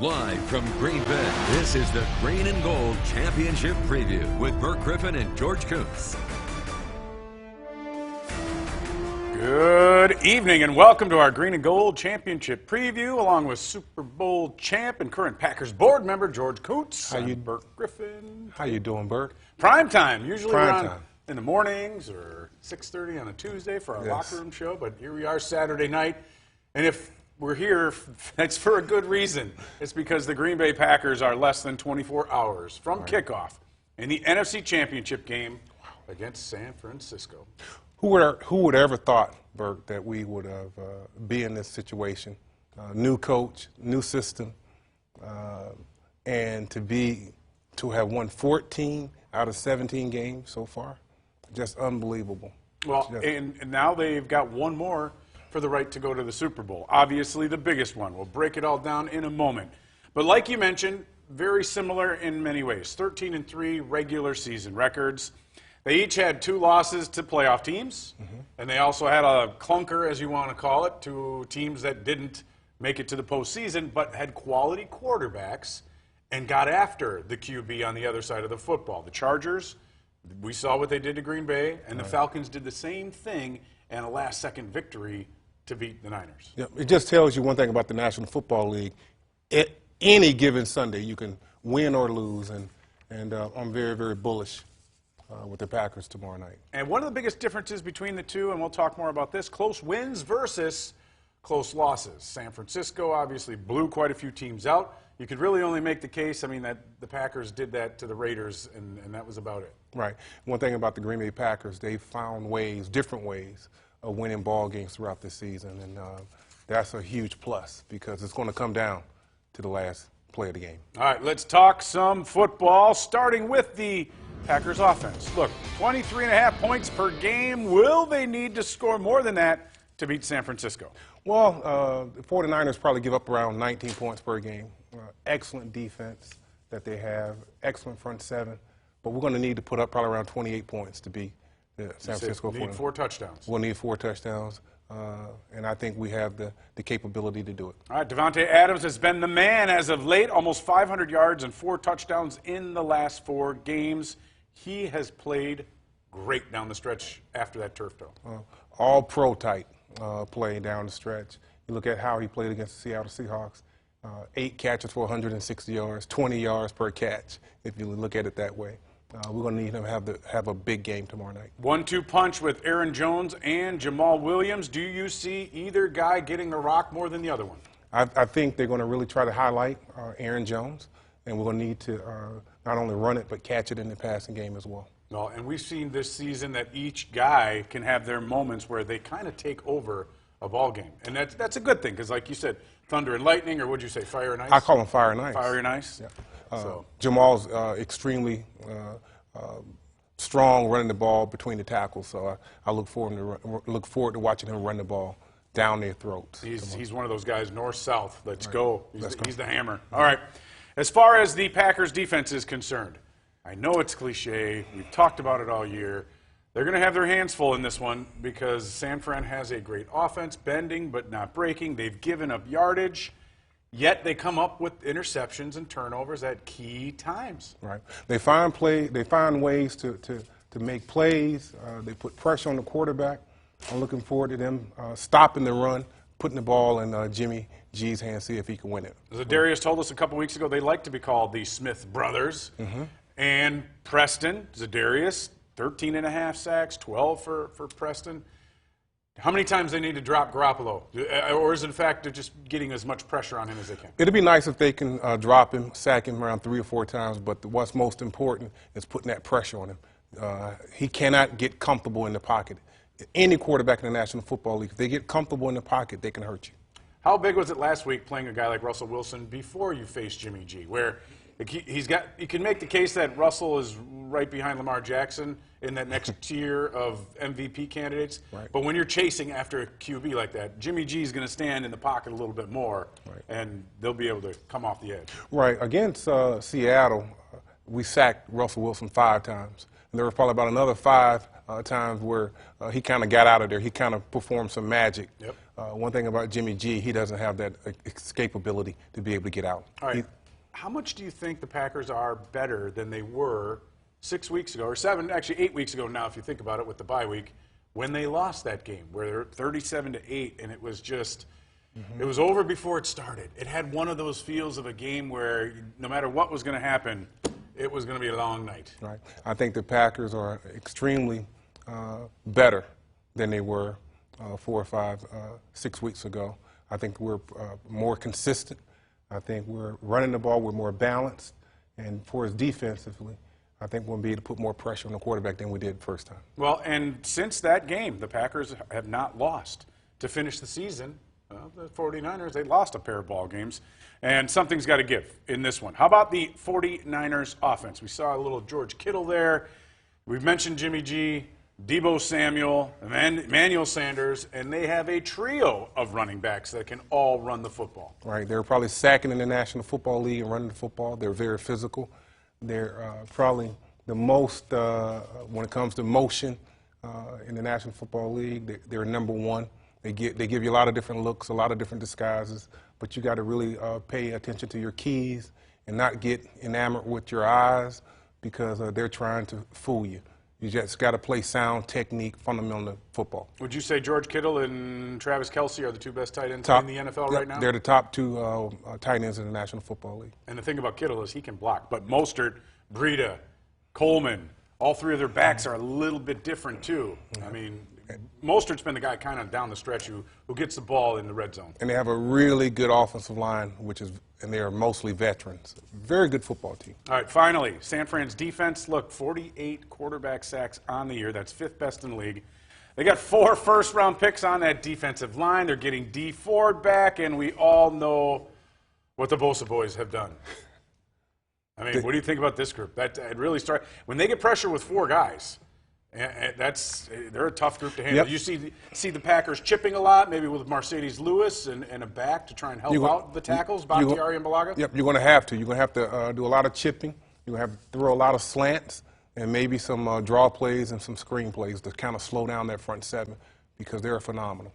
Live from Green Bay, this is the Green and Gold Championship Preview with Burke Griffin and George Koonce. Good evening and welcome to our Green and Gold Championship Preview along with Super Bowl champ and current Packers board member George Koonce. How you, Burke Griffin. How you doing, Burke? Prime time, usually Prime around time. in the mornings or 6:30 on a Tuesday for our locker room show, but here we are Saturday night, and if we're here, that's for a good reason. It's because the Green Bay Packers are less than 24 hours from kickoff in the NFC Championship game against San Francisco. Who would ever thought, Burke, that we would have be in this situation? New coach, new system, and to have won 14 out of 17 games so far, just unbelievable. Well, and now they've got one more for the right to go to the Super Bowl. Obviously the biggest one. We'll break it all down in a moment. But like you mentioned, very similar in many ways. 13-3 regular season records. They each had 2 losses to playoff teams, and they also had a clunker, as you want to call it, to teams that didn't make it to the postseason but had quality quarterbacks and got after the QB on the other side of the football. The Chargers, we saw what they did to Green Bay, and the Falcons did the same thing and a last-second victory to beat the Niners. Yeah, it just tells you one thing about the National Football League. At any given Sunday, you can win or lose, and I'm very, very bullish with the Packers tomorrow night. And one of the biggest differences between the two, and we'll talk more about this, close wins versus close losses. San Francisco obviously blew quite a few teams out. You could really only make the case, I mean, that the Packers did that to the Raiders, and that was about it. Right. One thing about the Green Bay Packers, they found ways, different ways, of winning ball games throughout this season, and that's a huge plus because it's going to come down to the last play of the game. All right, let's talk some football, starting with the Packers offense. Look, 23.5 points per game. Will they need to score more than that to beat San Francisco? Well, the 49ers probably give up around 19 points per game. Excellent defense that they have, excellent front seven, but we're going to need to put up probably around 28 points to beat the San Francisco 49ers. Need 4 touchdowns. We'll need 4 touchdowns, and I think we have the capability to do it. All right, Davante Adams has been the man as of late, almost 500 yards and 4 touchdowns in the last 4 games. He has played great down the stretch after that turf toe. All pro type play down the stretch. You look at how he played against the Seattle Seahawks. 8 catches for 160 yards, 20 yards per catch, if you look at it that way. We're going to need him to have a big game tomorrow night. 1-2 punch with Aaron Jones and Jamal Williams. Do you see either guy getting the rock more than the other one? I think they're going to really try to highlight Aaron Jones, and we're going to need to not only run it but catch it in the passing game as well. Well, and we've seen this season that each guy can have their moments where they kind of take over a ball game, and that's a good thing because, like you said, thunder and lightning, or would you say fire and ice? I call them fire and ice. Fire and ice. Yeah. So Jamal's extremely strong running the ball between the tackles, so I look forward to watching him run the ball down their throats. He's one of those guys, north-south. Let's go. He's the hammer. All right. As far as the Packers' defense is concerned, I know it's cliche. We've talked about it all year. They're going to have their hands full in this one because San Fran has a great offense, bending but not breaking. They've given up yardage, yet they come up with interceptions and turnovers at key times. Right. They find ways to make plays. They put pressure on the quarterback. I'm looking forward to them stopping the run, putting the ball in Jimmy G's hands, see if he can win it. Zadarius told us a couple weeks ago they like to be called the Smith brothers. And Preston, Zadarius, 13.5 sacks, 12 for Preston. How many times they need to drop Garoppolo? Or is it, in fact, they're just getting as much pressure on him as they can? It'd be nice if they can drop him, sack him around 3 or 4 times, but what's most important is putting that pressure on him. He cannot get comfortable in the pocket. Any quarterback in the National Football League, if they get comfortable in the pocket, they can hurt you. How big was it last week playing a guy like Russell Wilson before you faced Jimmy G, where you can make the case that Russell is right behind Lamar Jackson in that next tier of MVP candidates. Right. But when you're chasing after a QB like that, Jimmy G is going to stand in the pocket a little bit more, and they'll be able to come off the edge. Right. Against Seattle, we sacked Russell Wilson 5 times. And there were probably about another 5 times where he kind of got out of there. He kind of performed some magic. Yep. One thing about Jimmy G, he doesn't have that escapability to be able to get out. All right. How much do you think the Packers are better than they were 6 weeks ago, or 8 weeks ago now, if you think about it, with the bye week, when they lost that game, where they're 37-8, and it was just, it was over before it started. It had one of those feels of a game where no matter what was going to happen, it was going to be a long night. Right. I think the Packers are extremely better than they were 4 or 5, 6 weeks ago. I think we're more consistent. I think we're running the ball, we're more balanced, and for us defensively, I think we'll be able to put more pressure on the quarterback than we did the first time. Well, and since that game, the Packers have not lost to finish the season. The 49ers, they lost a pair of ball games, and something's got to give in this one. How about the 49ers offense? We saw a little George Kittle there. We've mentioned Jimmy G, Deebo Samuel, Emmanuel Sanders, and they have a trio of running backs that can all run the football. Right. They're probably second in the National Football League in running the football. They're very physical. They're probably the most, when it comes to motion in the National Football League, they're number one. They give you a lot of different looks, a lot of different disguises, but you got to really pay attention to your keys and not get enamored with your eyes because they're trying to fool you. You just got to play sound technique, fundamental football. Would you say George Kittle and Travis Kelce are the two best tight ends in the NFL right now? They're the top two tight ends in the National Football League. And the thing about Kittle is he can block. But Mostert, Breida, Coleman, all three of their backs are a little bit different too. I mean, Mostert's been the guy kind of down the stretch who gets the ball in the red zone. And they have a really good offensive line, and they are mostly veterans. Very good football team. All right, finally, San Fran's defense. Look, 48 quarterback sacks on the year. That's 5th best in the league. They got 4 first-round picks on that defensive line. They're getting Dee Ford back, and we all know what the Bosa boys have done. I mean, what do you think about this group? It really started when they get pressure with 4 guys. They're a tough group to handle. Yep. You see the Packers chipping a lot, maybe with Mercedes Lewis and a back to try and help out the tackles, Bakhtiari and Balaga? Yep, you're going to have to. You're going to have to do a lot of chipping. You're going to have to throw a lot of slants and maybe some draw plays and some screen plays to kind of slow down that front seven because they're phenomenal.